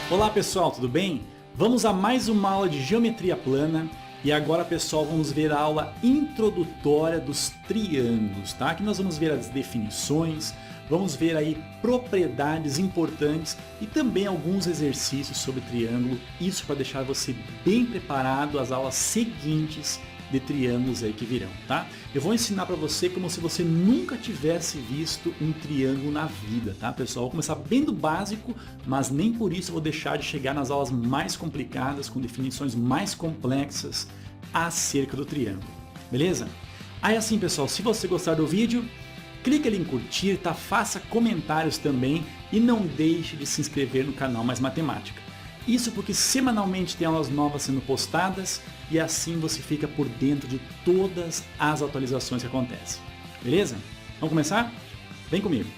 Olá pessoal, tudo bem? Vamos a mais uma aula de geometria plana e agora pessoal vamos ver a aula introdutória dos triângulos, tá? Aqui nós vamos ver as definições, vamos ver aí propriedades importantes e também alguns exercícios sobre triângulo, isso para deixar você bem preparado às aulas seguintes de triângulos aí que virão, tá? Eu vou ensinar para você como se você nunca tivesse visto um triângulo na vida, tá, pessoal? Vou começar bem do básico, mas nem por isso eu vou deixar de chegar nas aulas mais complicadas, com definições mais complexas acerca do triângulo, beleza? Aí assim, pessoal, se você gostar do vídeo, clique ali em curtir, tá? Faça comentários também e não deixe de se inscrever no canal Mais Matemática. Isso porque semanalmente tem aulas novas sendo postadas e assim você fica por dentro de todas as atualizações que acontecem. Beleza? Vamos começar? Vem comigo!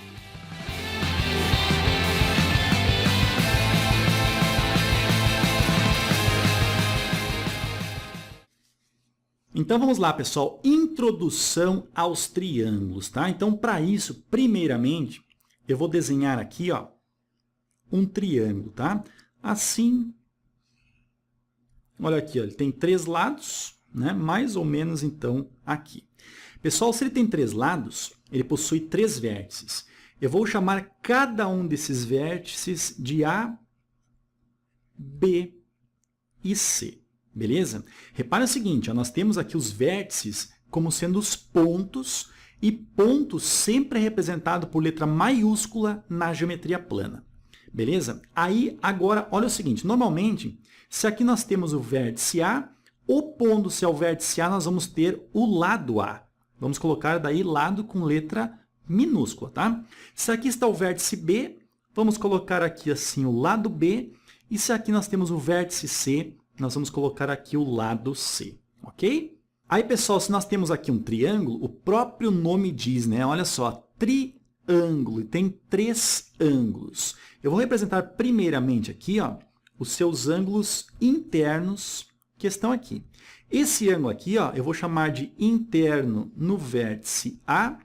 Então vamos lá, pessoal. Introdução aos triângulos, tá? Então para isso, primeiramente, eu vou desenhar aqui, ó, um triângulo, tá? Assim, olha aqui, ó, ele tem 3 lados, né? Mais ou menos então aqui. Pessoal, se ele tem 3 lados, ele possui 3 vértices. Eu vou chamar cada um desses vértices de A, B e C, beleza? Repara o seguinte, ó, nós temos aqui os vértices como sendo os pontos, e ponto sempre é representado por letra maiúscula na geometria plana. Beleza? Aí, agora, olha o seguinte, normalmente, se aqui nós temos o vértice A, opondo-se ao vértice A, nós vamos ter o lado A. Vamos colocar daí lado com letra minúscula, tá? Se aqui está o vértice B, vamos colocar aqui assim o lado B, e se aqui nós temos o vértice C, nós vamos colocar aqui o lado C, ok? Aí, pessoal, se nós temos aqui um triângulo, o próprio nome diz, né? Olha só, triângulo, e tem 3 ângulos. Eu vou representar primeiramente aqui, ó, os seus ângulos internos que estão aqui. Esse ângulo aqui, ó, eu vou chamar de interno no vértice A.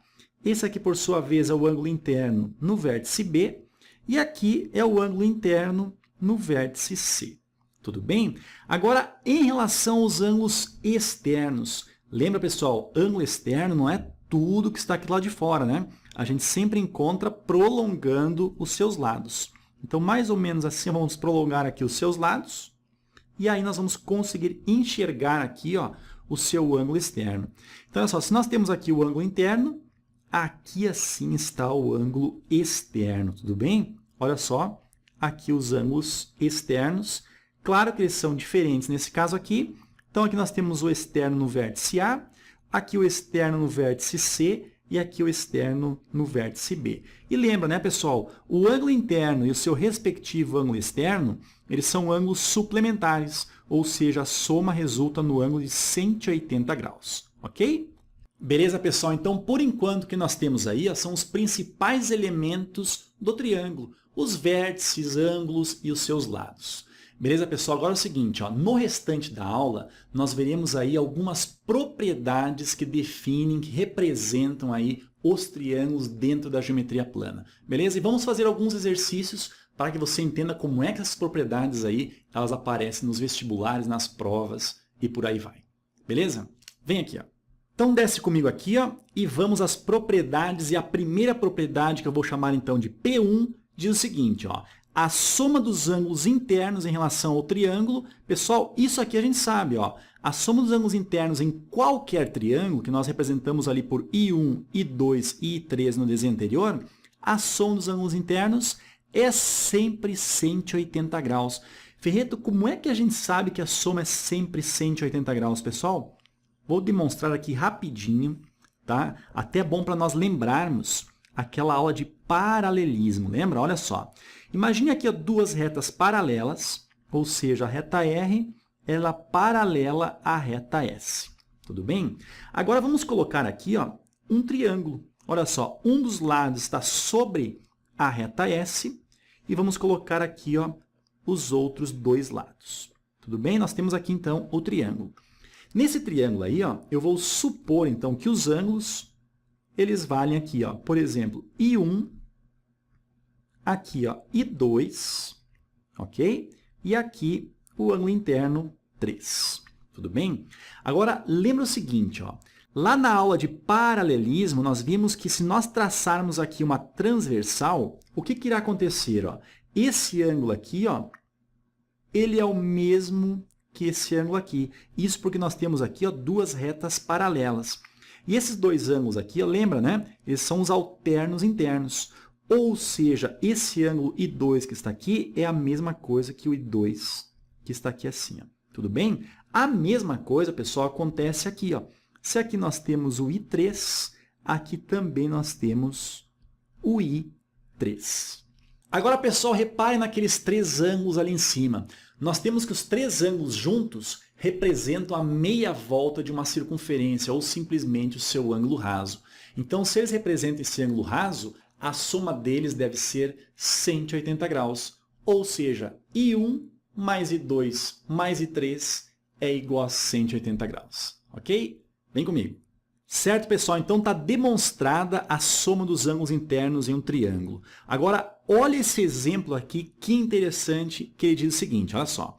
Esse aqui, por sua vez, é o ângulo interno no vértice B. E aqui é o ângulo interno no vértice C. Tudo bem? Agora, em relação aos ângulos externos. Lembra, pessoal, ângulo externo não é tudo que está aqui lá de fora, né? A gente sempre encontra prolongando os seus lados. Então, mais ou menos assim, vamos prolongar aqui os seus lados. E aí nós vamos conseguir enxergar aqui, ó, o seu ângulo externo. Então, olha só, se nós temos aqui o ângulo interno, aqui assim está o ângulo externo, tudo bem? Olha só, aqui os ângulos externos. Claro que eles são diferentes nesse caso aqui. Então, aqui nós temos o externo no vértice A, aqui o externo no vértice C, e aqui o externo no vértice B. E lembra, né, pessoal? O ângulo interno e o seu respectivo ângulo externo, eles são ângulos suplementares, ou seja, a soma resulta no ângulo de 180 graus, ok? Beleza, pessoal? Então, por enquanto, o que nós temos aí ó, são os principais elementos do triângulo, os vértices, ângulos e os seus lados. Beleza, pessoal? Agora é o seguinte, ó, no restante da aula, nós veremos aí algumas propriedades que definem, que representam aí os triângulos dentro da geometria plana. Beleza? E vamos fazer alguns exercícios para que você entenda como é que essas propriedades aí, elas aparecem nos vestibulares, nas provas e por aí vai. Beleza? Vem aqui, ó. Então, desce comigo aqui, ó, e vamos às propriedades. E a primeira propriedade, que eu vou chamar então de P1, diz o seguinte, ó. A soma dos ângulos internos em relação ao triângulo, pessoal, isso aqui a gente sabe, ó. A soma dos ângulos internos em qualquer triângulo, que nós representamos ali por I1, I2 e I3 no desenho anterior, a soma dos ângulos internos é sempre 180 graus. Ferreto, como é que a gente sabe que a soma é sempre 180 graus, pessoal? Vou demonstrar aqui rapidinho, tá? Até é bom para nós lembrarmos aquela aula de paralelismo, lembra? Olha só. Imagine aqui ó, 2 retas paralelas, ou seja, a reta R ela paralela à reta S. Tudo bem? Agora vamos colocar aqui ó, um triângulo. Olha só, um dos lados está sobre a reta S e vamos colocar aqui ó, os outros 2 lados. Tudo bem? Nós temos aqui então o triângulo. Nesse triângulo aí, ó, eu vou supor então que os ângulos eles valem aqui, ó, por exemplo, I1, aqui, ó, I2 ok? E aqui o ângulo interno 3. Tudo bem? Agora, lembra o seguinte, ó. Lá na aula de paralelismo, nós vimos que se nós traçarmos aqui uma transversal, o que irá acontecer? Ó? Esse ângulo aqui, ó, ele é o mesmo que esse ângulo aqui. Isso porque nós temos aqui, ó, duas retas paralelas. E esses dois ângulos aqui, ó, lembra, né? Eles são os alternos internos. Ou seja, esse ângulo I2 que está aqui é a mesma coisa que o I2 que está aqui assim, ó. Tudo bem? A mesma coisa, pessoal, acontece aqui, ó. Se aqui nós temos o I3, aqui também nós temos o I3. Agora, pessoal, reparem naqueles três ângulos ali em cima. Nós temos que os três ângulos juntos representam a meia volta de uma circunferência, ou simplesmente o seu ângulo raso. Então, se eles representam esse ângulo raso, a soma deles deve ser 180 graus. Ou seja, I1 mais I2 mais I3 é igual a 180 graus. Ok? Vem comigo. Certo, pessoal? Então, está demonstrada a soma dos ângulos internos em um triângulo. Agora, olha esse exemplo aqui, que interessante, que ele diz o seguinte, olha só.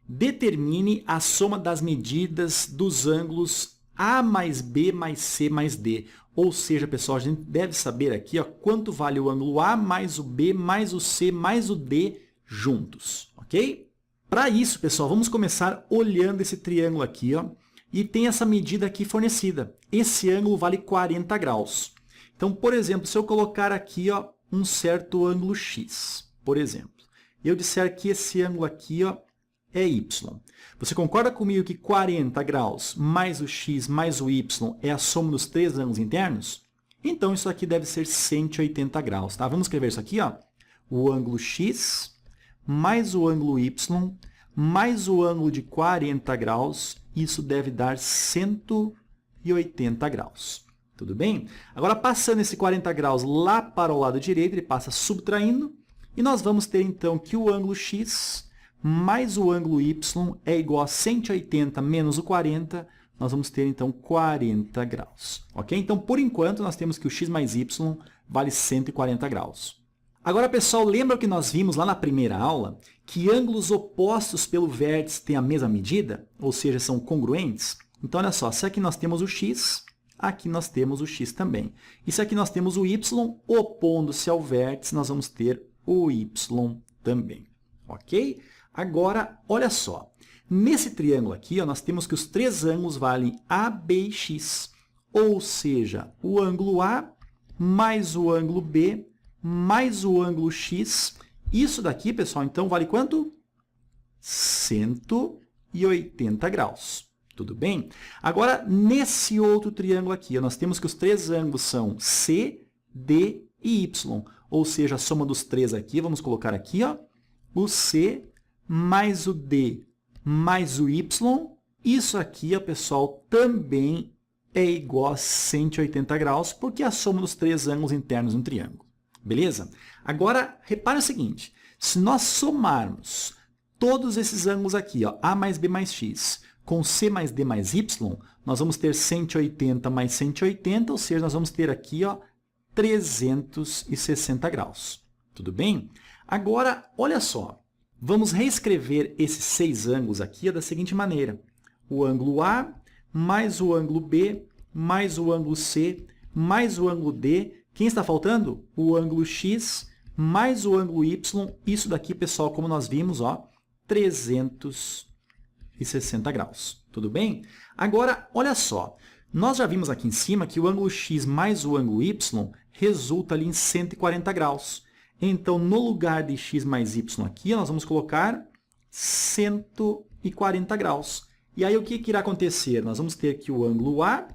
Determine a soma das medidas dos ângulos A mais B mais C mais D. Ou seja, pessoal, a gente deve saber aqui, ó, quanto vale o ângulo A mais o B mais o C mais o D juntos, ok? Para isso, pessoal, vamos começar olhando esse triângulo aqui, ó. E tem essa medida aqui fornecida. Esse ângulo vale 40 graus. Então, por exemplo, se eu colocar aqui, ó, um certo ângulo x, por exemplo, e eu disser que esse ângulo aqui, ó, é y. Você concorda comigo que 40 graus mais o x mais o y é a soma dos três ângulos internos? Então, isso aqui deve ser 180 graus. Tá? Vamos escrever isso aqui, ó. O ângulo x mais o ângulo y mais o ângulo de 40 graus, isso deve dar 180 graus. Tudo bem? Agora, passando esse 40 graus lá para o lado direito, ele passa subtraindo, e nós vamos ter, então, que o ângulo x mais o ângulo y é igual a 180 menos o 40, nós vamos ter, então, 40 graus. Ok? Então, por enquanto, nós temos que o x mais y vale 140 graus. Agora, pessoal, lembra que nós vimos lá na primeira aula que ângulos opostos pelo vértice têm a mesma medida? Ou seja, são congruentes? Então, olha só, se aqui nós temos o x, aqui nós temos o x também. E se aqui nós temos o y, opondo-se ao vértice, nós vamos ter o y também. Ok? Agora, olha só. Nesse triângulo aqui, ó, nós temos que os três ângulos valem A, B e x. Ou seja, o ângulo A mais o ângulo B mais o ângulo x. Isso daqui, pessoal, então, vale quanto? 180 graus. Tudo bem? Agora, nesse outro triângulo aqui, nós temos que os três ângulos são C, D e Y. Ou seja, a soma dos três aqui, vamos colocar aqui, ó, o C mais o D mais o Y. Isso aqui, ó, pessoal, também é igual a 180 graus, porque é a soma dos três ângulos internos de um triângulo. Beleza? Agora, repare o seguinte. Se nós somarmos todos esses ângulos aqui, ó, A mais B mais x, com C mais D mais y, nós vamos ter 180 mais 180, ou seja, nós vamos ter aqui, ó, 360 graus. Tudo bem? Agora, olha só. Vamos reescrever esses seis ângulos aqui, ó, da seguinte maneira. O ângulo A mais o ângulo B mais o ângulo C mais o ângulo D. Quem está faltando? O ângulo x mais o ângulo y. Isso daqui, pessoal, como nós vimos, ó, 360 graus. Tudo bem? Agora, olha só. Nós já vimos aqui em cima que o ângulo x mais o ângulo y resulta ali em 140 graus. Então, no lugar de x mais y aqui, nós vamos colocar 140 graus. E aí, o que irá acontecer? Nós vamos ter que o ângulo A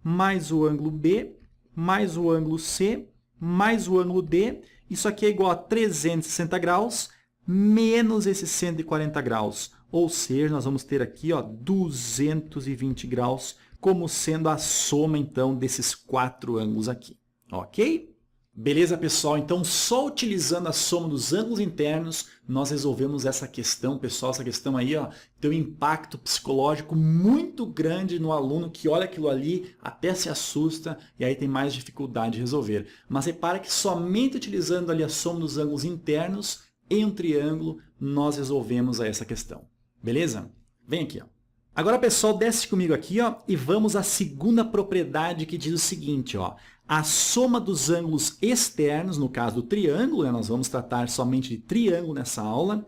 mais o ângulo B mais o ângulo C, mais o ângulo D. Isso aqui é igual a 360 graus, menos esses 140 graus. Ou seja, nós vamos ter aqui, ó, 220 graus, como sendo a soma, então, desses quatro ângulos aqui. Ok? Beleza, pessoal? Então, só utilizando a soma dos ângulos internos, nós resolvemos essa questão, pessoal. Essa questão aí, ó, tem um impacto psicológico muito grande no aluno que olha aquilo ali, até se assusta e aí tem mais dificuldade de resolver. Mas repara que somente utilizando ali a soma dos ângulos internos em um triângulo, nós resolvemos essa questão. Beleza? Vem aqui, ó. Agora, pessoal, desce comigo aqui, ó, e vamos à segunda propriedade que diz o seguinte, ó. A soma dos ângulos externos, no caso do triângulo, né, nós vamos tratar somente de triângulo nessa aula,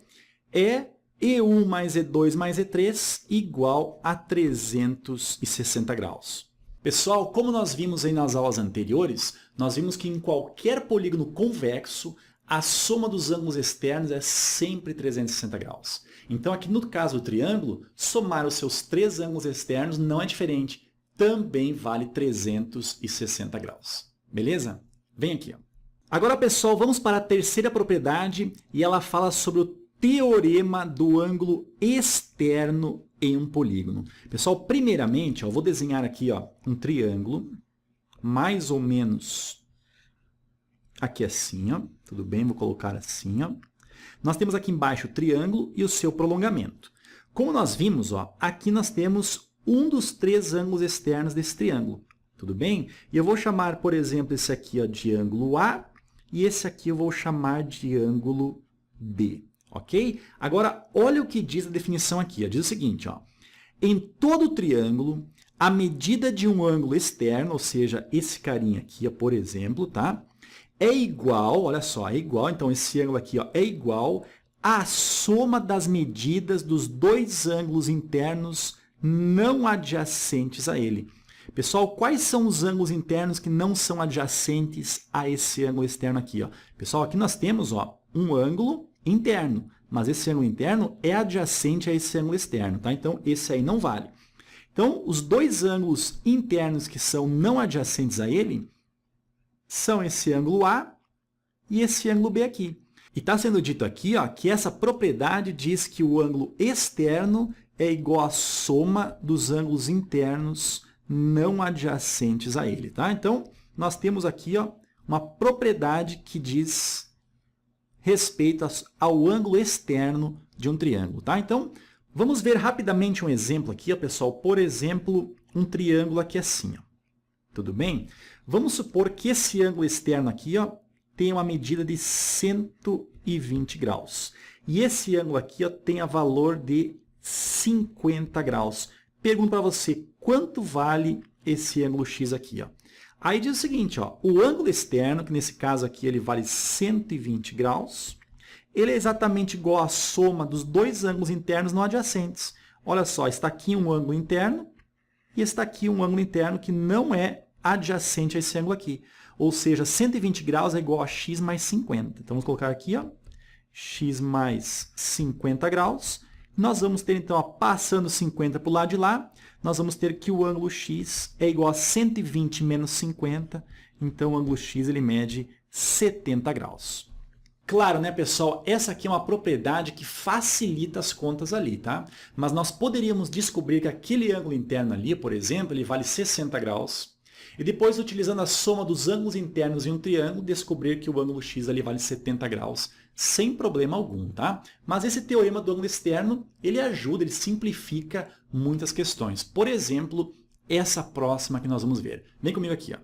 é E1 mais E2 mais E3 igual a 360 graus. Pessoal, como nós vimos aí nas aulas anteriores, nós vimos que em qualquer polígono convexo, a soma dos ângulos externos é sempre 360 graus. Então, aqui no caso do triângulo, somar os seus três ângulos externos não é diferente. Também vale 360 graus. Beleza? Vem aqui, ó. Agora, pessoal, vamos para a terceira propriedade e ela fala sobre o teorema do ângulo externo em um polígono. Pessoal, primeiramente, ó, eu vou desenhar aqui, ó, um triângulo, mais ou menos aqui assim, ó. Tudo bem? Vou colocar assim, ó. Nós temos aqui embaixo o triângulo e o seu prolongamento. Como nós vimos, ó, aqui nós temos um dos três ângulos externos desse triângulo. Tudo bem? E eu vou chamar, por exemplo, esse aqui, ó, de ângulo A e esse aqui eu vou chamar de ângulo B. Ok? Agora, olha o que diz a definição aqui. Ó. Diz o seguinte, ó, em todo triângulo, a medida de um ângulo externo, ou seja, esse carinha aqui, ó, por exemplo, tá? É igual, olha só, é igual, então esse ângulo aqui, ó, é igual à soma das medidas dos dois ângulos internos não adjacentes a ele. Pessoal, quais são os ângulos internos que não são adjacentes a esse ângulo externo aqui? Ó? Pessoal, aqui nós temos, ó, um ângulo interno, mas esse ângulo interno é adjacente a esse ângulo externo, tá? Então, esse aí não vale. Então, os dois ângulos internos que são não adjacentes a ele são esse ângulo A e esse ângulo B aqui. E está sendo dito aqui, ó, que essa propriedade diz que o ângulo externo é igual à soma dos ângulos internos não adjacentes a ele, tá? Então, nós temos aqui, ó, uma propriedade que diz respeito ao ângulo externo de um triângulo, tá? Então, vamos ver rapidamente um exemplo aqui, ó, pessoal. Por exemplo, um triângulo aqui assim, ó. Tudo bem? Vamos supor que esse ângulo externo aqui, ó, tem uma medida de 120 graus. E esse ângulo aqui, ó, tem a valor de 50 graus. Pergunto para você, quanto vale esse ângulo x aqui? Ó? Aí diz o seguinte, ó, o ângulo externo, que nesse caso aqui ele vale 120 graus, ele é exatamente igual à soma dos dois ângulos internos não adjacentes. Olha só, está aqui um ângulo interno e está aqui um ângulo interno que não é adjacente a esse ângulo aqui. Ou seja, 120 graus é igual a x mais 50. Então, vamos colocar aqui, ó, x mais 50 graus. Nós vamos ter, então, ó, passando 50 para o lado de lá, nós vamos ter que o ângulo x é igual a 120 menos 50. Então, o ângulo x ele mede 70 graus. Claro, né, pessoal? Essa aqui é uma propriedade que facilita as contas ali, tá? Mas nós poderíamos descobrir que aquele ângulo interno ali, por exemplo, ele vale 60 graus. E depois, utilizando a soma dos ângulos internos em um triângulo, descobrir que o ângulo x ali vale 70 graus, sem problema algum, tá? Mas esse teorema do ângulo externo, ele ajuda, ele simplifica muitas questões. Por exemplo, essa próxima que nós vamos ver. Vem comigo aqui, ó.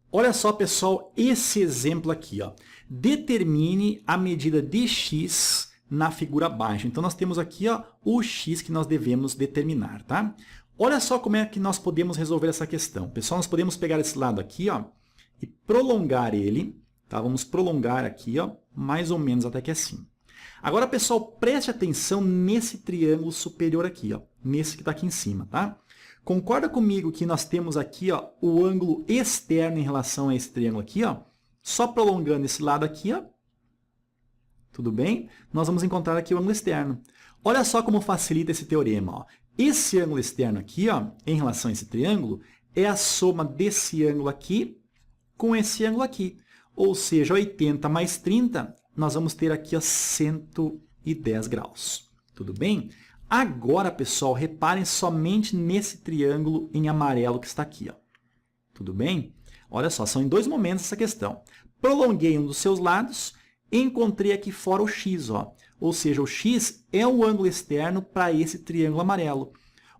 Olha só, pessoal, esse exemplo aqui, ó. Determine a medida de x na figura abaixo. Então, nós temos aqui, ó, o x que nós devemos determinar, tá? Olha só como é que nós podemos resolver essa questão. Pessoal, nós podemos pegar esse lado aqui, ó, e prolongar ele, tá? Vamos prolongar aqui, ó, mais ou menos até que assim. Agora, pessoal, preste atenção nesse triângulo superior aqui, ó, nesse que está aqui em cima, tá? Concorda comigo que nós temos aqui, ó, o ângulo externo em relação a esse triângulo aqui, ó? Só prolongando esse lado aqui, ó. Tudo bem? Nós vamos encontrar aqui o ângulo externo. Olha só como facilita esse teorema, ó. Esse ângulo externo aqui, ó, em relação a esse triângulo, é a soma desse ângulo aqui com esse ângulo aqui. Ou seja, 80 mais 30, nós vamos ter aqui, ó, 110 graus. Tudo bem? Agora, pessoal, reparem somente nesse triângulo em amarelo que está aqui, ó. Tudo bem? Olha só, são em dois momentos essa questão. Prolonguei um dos seus lados, encontrei aqui fora o x, ó. Ou seja, o x é o ângulo externo para esse triângulo amarelo.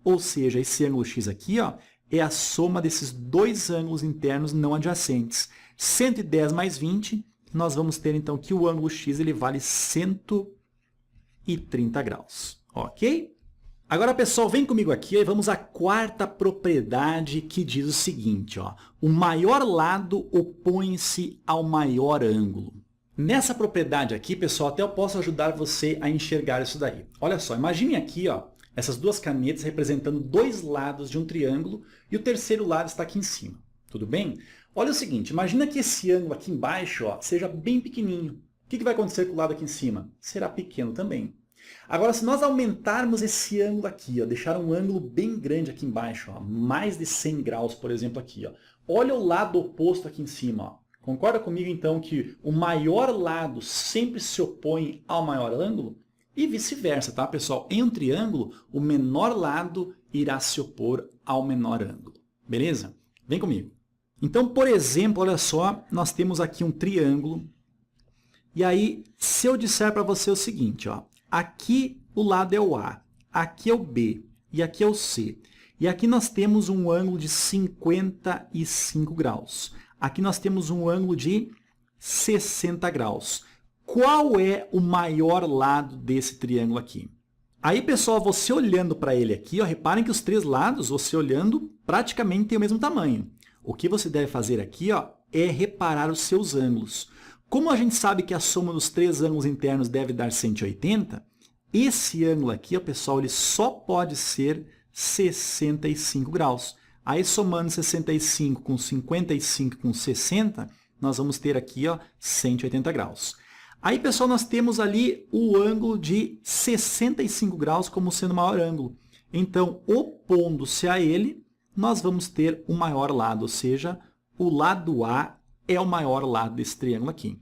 Ou seja, esse ângulo x aqui, ó, é a soma desses dois ângulos internos não adjacentes. 110 mais 20 nós vamos ter então que o ângulo x ele vale 130 graus, ok? Agora, pessoal, vem comigo aqui e vamos à quarta propriedade que diz o seguinte, ó, o maior lado opõe-se ao maior ângulo. Nessa propriedade aqui, pessoal, até eu posso ajudar você a enxergar isso daí. Olha só, imagine aqui, ó, essas duas canetas representando dois lados de um triângulo e o terceiro lado está aqui em cima. Tudo bem? Olha o seguinte, imagina que esse ângulo aqui embaixo, ó, seja bem pequenininho. O que vai acontecer com o lado aqui em cima? Será pequeno também. Agora, se nós aumentarmos esse ângulo aqui, ó, deixar um ângulo bem grande aqui embaixo, ó, mais de 100 graus, por exemplo, aqui, ó, olha o lado oposto aqui em cima. Ó. Concorda comigo, então, que o maior lado sempre se opõe ao maior ângulo? E vice-versa, tá, pessoal? Em um triângulo, o menor lado irá se opor ao menor ângulo. Beleza? Vem comigo. Então, por exemplo, olha só, nós temos aqui um triângulo. E aí, se eu disser para você o seguinte, ó, aqui o lado é o A, aqui é o B e aqui é o C. E aqui nós temos um ângulo de 55 graus. Aqui nós temos um ângulo de 60 graus. Qual é o maior lado desse triângulo aqui? Aí, pessoal, você olhando para ele aqui, ó, reparem que os três lados, você olhando, praticamente tem o mesmo tamanho. O que você deve fazer aqui, ó, é reparar os seus ângulos. Como a gente sabe que a soma dos três ângulos internos deve dar 180, esse ângulo aqui, ó, pessoal, ele só pode ser 65 graus. Aí, somando 65 com 55 com 60, nós vamos ter aqui, ó, 180 graus. Aí, pessoal, nós temos ali o ângulo de 65 graus como sendo o maior ângulo. Então, opondo-se a ele, nós vamos ter o maior lado, ou seja, o lado A é o maior lado desse triângulo aqui.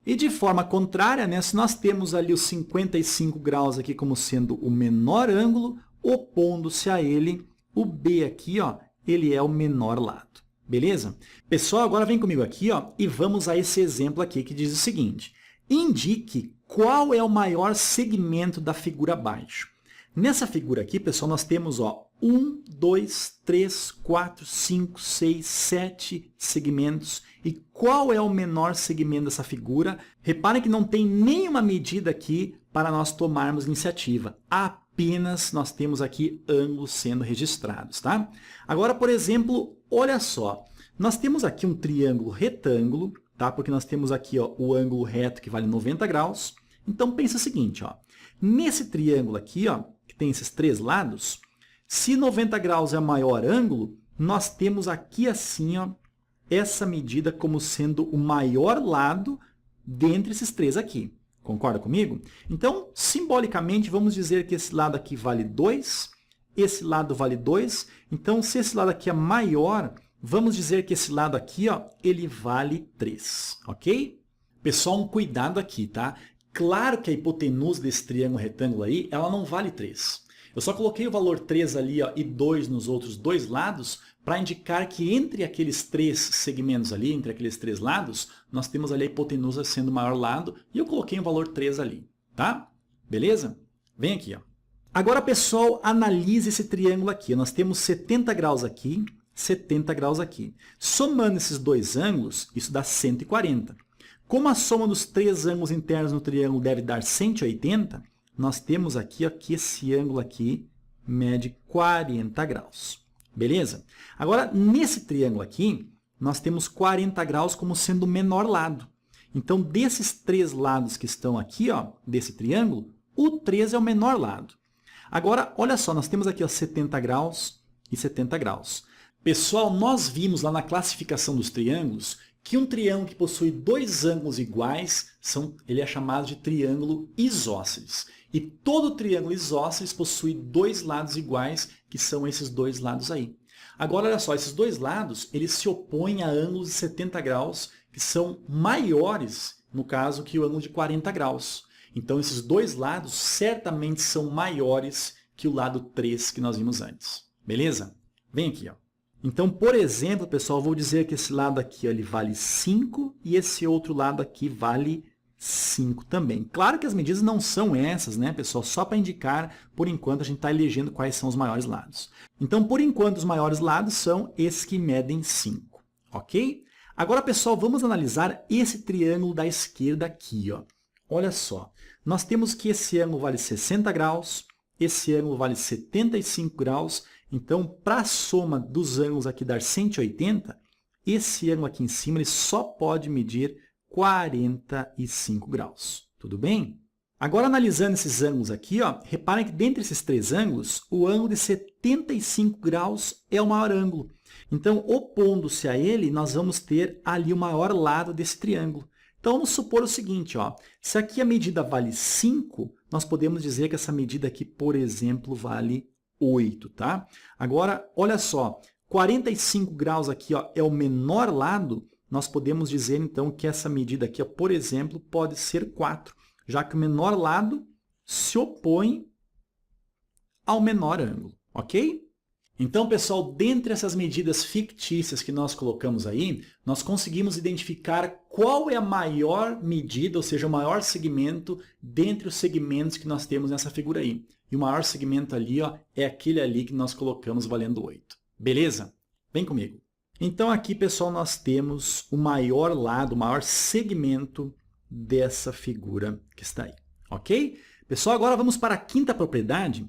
E de forma contrária, né, se nós temos ali os 55 graus aqui como sendo o menor ângulo, opondo-se a ele, o B aqui, ó, ele é o menor lado. Beleza? Pessoal, agora vem comigo aqui, ó, e vamos a esse exemplo aqui que diz o seguinte. Indique qual é o maior segmento da figura abaixo. Nessa figura aqui, pessoal, nós temos, ó, 1, 2, 3, 4, 5, 6, 7 segmentos. E qual é o menor segmento dessa figura? Reparem que não tem nenhuma medida aqui para nós tomarmos iniciativa. Apenas nós temos aqui ângulos sendo registrados, tá? Agora, por exemplo, olha só. Nós temos aqui um triângulo retângulo, tá? Porque nós temos aqui, ó, o ângulo reto que vale 90 graus. Então, pensa o seguinte, ó. Nesse triângulo aqui, ó, que tem esses três lados, se 90 graus é o maior ângulo, nós temos aqui assim, ó, essa medida como sendo o maior lado dentre esses três aqui. Concorda comigo? Então, simbolicamente, vamos dizer que esse lado aqui vale 2, esse lado vale 2. Então, se esse lado aqui é maior, vamos dizer que esse lado aqui, ó, ele vale 3, ok? Pessoal, um cuidado aqui, tá? Claro que a hipotenusa desse triângulo retângulo aí, ela não vale 3. Eu só coloquei o valor 3 ali, ó, e 2 nos outros dois lados para indicar que entre aqueles três segmentos ali, entre aqueles três lados, nós temos ali a hipotenusa sendo o maior lado e eu coloquei o valor 3 ali, tá? Beleza? Vem aqui, ó. Agora, pessoal, analise esse triângulo aqui. Nós temos 70 graus aqui, 70 graus aqui. Somando esses dois ângulos, isso dá 140. Como a soma dos três ângulos internos no triângulo deve dar 180, nós temos aqui, ó, que esse ângulo aqui mede 40 graus. Beleza? Agora, nesse triângulo aqui, nós temos 40 graus como sendo o menor lado. Então, desses três lados que estão aqui, ó, desse triângulo, o 3 é o menor lado. Agora, olha só, nós temos aqui, ó, 70 graus e 70 graus. Pessoal, nós vimos lá na classificação dos triângulos que um triângulo que possui dois ângulos iguais, ele é chamado de triângulo isósceles. E todo triângulo isósceles possui dois lados iguais, que são esses dois lados aí. Agora, olha só, esses dois lados, eles se opõem a ângulos de 70 graus, que são maiores, no caso, que o ângulo de 40 graus. Então, esses dois lados certamente são maiores que o lado 3 que nós vimos antes. Beleza? Vem aqui, ó. Então, por exemplo, pessoal, eu vou dizer que esse lado aqui, ó, ele vale 5 e esse outro lado aqui vale 5 também. Claro que as medidas não são essas, né, pessoal? Só para indicar, por enquanto, a gente está elegendo quais são os maiores lados. Então, por enquanto, os maiores lados são esses que medem 5, ok? Agora, pessoal, vamos analisar esse triângulo da esquerda aqui, ó. Olha só, nós temos que esse ângulo vale 60 graus, esse ângulo vale 75 graus, então, para a soma dos ângulos aqui dar 180, esse ângulo aqui em cima ele só pode medir 45 graus. Tudo bem? Agora, analisando esses ângulos aqui, ó, reparem que dentre esses três ângulos, o ângulo de 75 graus é o maior ângulo. Então, opondo-se a ele, nós vamos ter ali o maior lado desse triângulo. Então, vamos supor o seguinte, ó, se aqui a medida vale 5, nós podemos dizer que essa medida aqui, por exemplo, vale 8, tá? Agora, olha só, 45 graus aqui, ó, é o menor lado, nós podemos dizer, então, que essa medida aqui, ó, por exemplo, pode ser 4, já que o menor lado se opõe ao menor ângulo, ok? Então, pessoal, dentre essas medidas fictícias que nós colocamos aí, nós conseguimos identificar qual é a maior medida, ou seja, o maior segmento dentre os segmentos que nós temos nessa figura aí. E o maior segmento ali, ó, é aquele ali que nós colocamos valendo 8. Beleza? Vem comigo. Então, aqui, pessoal, nós temos o maior lado, o maior segmento dessa figura que está aí. Ok? Pessoal, agora vamos para a quinta propriedade.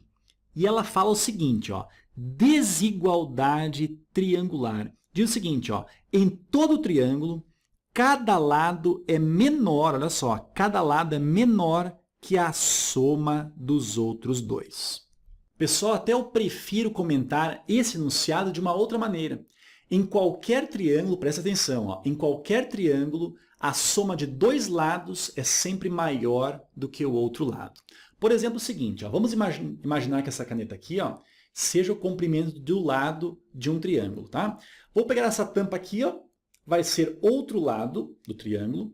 E ela fala o seguinte, ó, desigualdade triangular. Diz o seguinte, ó, em todo triângulo, cada lado é menor, olha só, cada lado é menor que a soma dos outros dois. Pessoal, até eu prefiro comentar esse enunciado de uma outra maneira. Em qualquer triângulo, presta atenção, ó, em qualquer triângulo, a soma de dois lados é sempre maior do que o outro lado. Por exemplo, o seguinte, ó, vamos imaginar que essa caneta aqui, ó, seja o comprimento do lado de um triângulo, tá? Vou pegar essa tampa aqui, ó, vai ser outro lado do triângulo.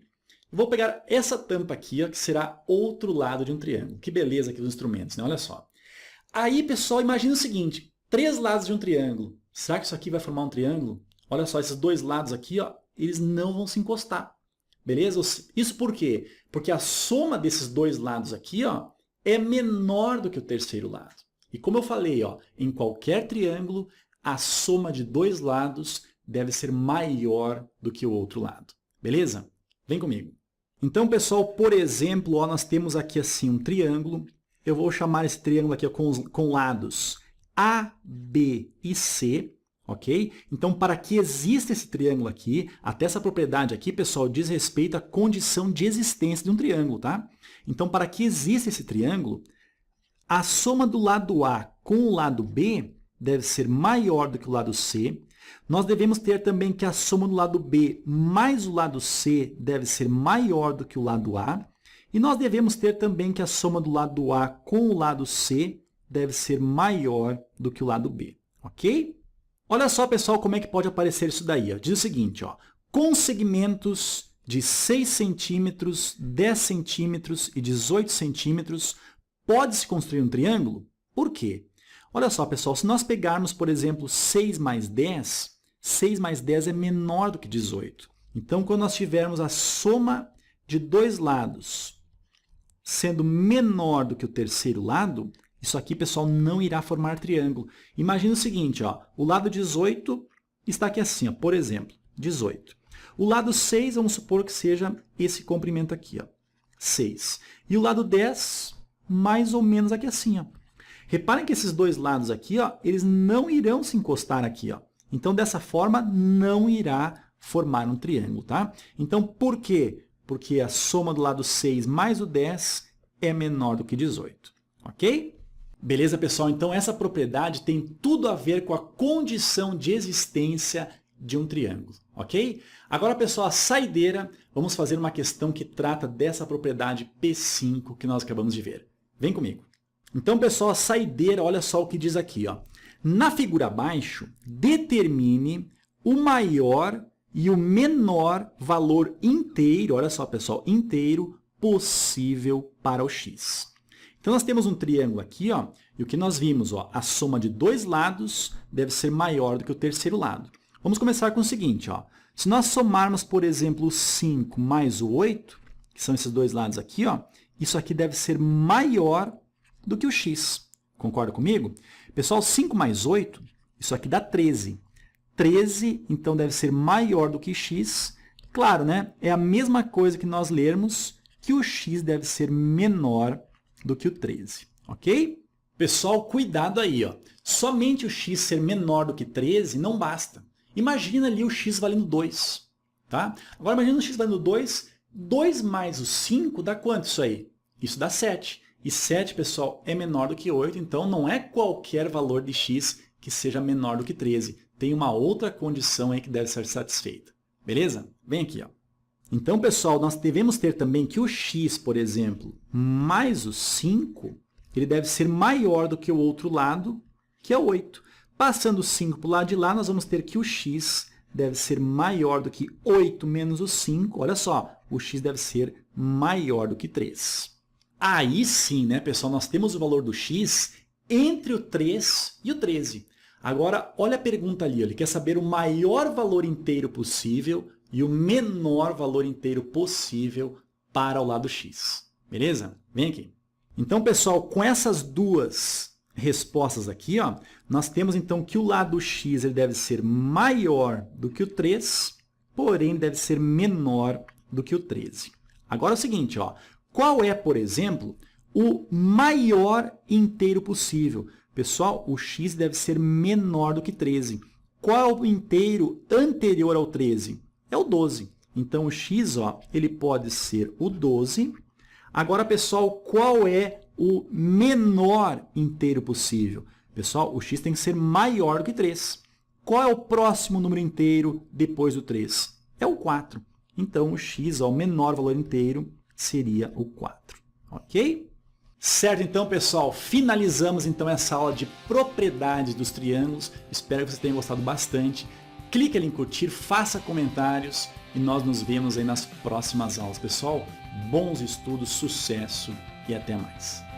Vou pegar essa tampa aqui, ó, que será outro lado de um triângulo. Que beleza aqui dos instrumentos, né? Olha só. Aí, pessoal, imagina o seguinte, três lados de um triângulo. Será que isso aqui vai formar um triângulo? Olha só, esses dois lados aqui, ó, eles não vão se encostar. Beleza? Isso por quê? Porque a soma desses dois lados aqui, ó, é menor do que o terceiro lado. E como eu falei, ó, em qualquer triângulo, a soma de dois lados deve ser maior do que o outro lado. Beleza? Vem comigo. Então, pessoal, por exemplo, ó, nós temos aqui assim um triângulo. Eu vou chamar esse triângulo aqui ó, com lados A, B e C. Ok? Então, para que exista esse triângulo aqui, até essa propriedade aqui, pessoal, diz respeito à condição de existência de um triângulo, tá? Então, para que exista esse triângulo, a soma do lado A com o lado B deve ser maior do que o lado C. Nós devemos ter também que a soma do lado B mais o lado C deve ser maior do que o lado A. E nós devemos ter também que a soma do lado A com o lado C deve ser maior do que o lado B. Ok? Olha só, pessoal, como é que pode aparecer isso daí. Ó. Diz o seguinte, ó, com segmentos de 6 centímetros, 10 centímetros e 18 centímetros, pode-se construir um triângulo? Por quê? Olha só, pessoal, se nós pegarmos, por exemplo, 6 mais 10, 6 mais 10 é menor do que 18. Então, quando nós tivermos a soma de dois lados sendo menor do que o terceiro lado, isso aqui, pessoal, não irá formar triângulo. Imagina o seguinte, ó, o lado 18 está aqui assim, ó, por exemplo, 18. O lado 6, vamos supor que seja esse comprimento aqui, ó, 6. E o lado 10, mais ou menos aqui assim, ó. Reparem que esses dois lados aqui, ó, eles não irão se encostar aqui, ó. Então, dessa forma, não irá formar um triângulo, tá? Então, por quê? Porque a soma do lado 6 mais o 10 é menor do que 18, ok? Beleza, pessoal? Então, essa propriedade tem tudo a ver com a condição de existência de um triângulo, ok? Agora, pessoal, a saideira, vamos fazer uma questão que trata dessa propriedade P5 que nós acabamos de ver. Vem comigo. Então, pessoal, a saideira, olha só o que diz aqui, ó. Na figura abaixo, determine o maior e o menor valor inteiro, olha só, pessoal, inteiro possível para o x. Então, nós temos um triângulo aqui, ó, e o que nós vimos, ó, a soma de dois lados deve ser maior do que o terceiro lado. Vamos começar com o seguinte, ó, se nós somarmos, por exemplo, o 5 mais o 8, que são esses dois lados aqui, ó, isso aqui deve ser maior do que o x. Concorda comigo? Pessoal, 5 mais 8, isso aqui dá 13. 13, então deve ser maior do que x. Claro, né? É a mesma coisa que nós lermos que o x deve ser menor do que o 13, ok? Pessoal, cuidado aí, ó. Somente o x ser menor do que 13 não basta. Imagina ali o x valendo 2, tá? Agora imagina o x valendo 2, 2 mais o 5 dá quanto isso aí? Isso dá 7. E 7, pessoal, é menor do que 8, então não é qualquer valor de x que seja menor do que 13. Tem uma outra condição aí que deve ser satisfeita. Beleza? Vem aqui, ó. Então, pessoal, nós devemos ter também que o x, por exemplo, mais o 5, ele deve ser maior do que o outro lado, que é 8. Passando o 5 para o lado de lá, nós vamos ter que o x deve ser maior do que 8 menos o 5. Olha só, o x deve ser maior do que 3. Aí sim, né, pessoal, nós temos o valor do x entre o 3 e o 13. Agora, olha a pergunta ali, ele quer saber o maior valor inteiro possível e o menor valor inteiro possível para o lado x. Beleza? Vem aqui. Então, pessoal, com essas duas respostas aqui, ó, nós temos então que o lado x ele deve ser maior do que o 3, porém deve ser menor do que o 13. Agora é o seguinte, ó, qual é, por exemplo, o maior inteiro possível? Pessoal, o x deve ser menor do que 13. Qual é o inteiro anterior ao 13? É o 12. Então, o x, ó, ele pode ser o 12. Agora, pessoal, qual é o menor inteiro possível? Pessoal, o x tem que ser maior do que 3. Qual é o próximo número inteiro depois do 3? É o 4. Então, o x, ó, o menor valor inteiro, seria o 4. Ok? Certo, então, pessoal, finalizamos então essa aula de propriedades dos triângulos. Espero que vocês tenham gostado bastante. Clique ali em curtir, faça comentários e nós nos vemos aí nas próximas aulas. Pessoal, bons estudos, sucesso e até mais.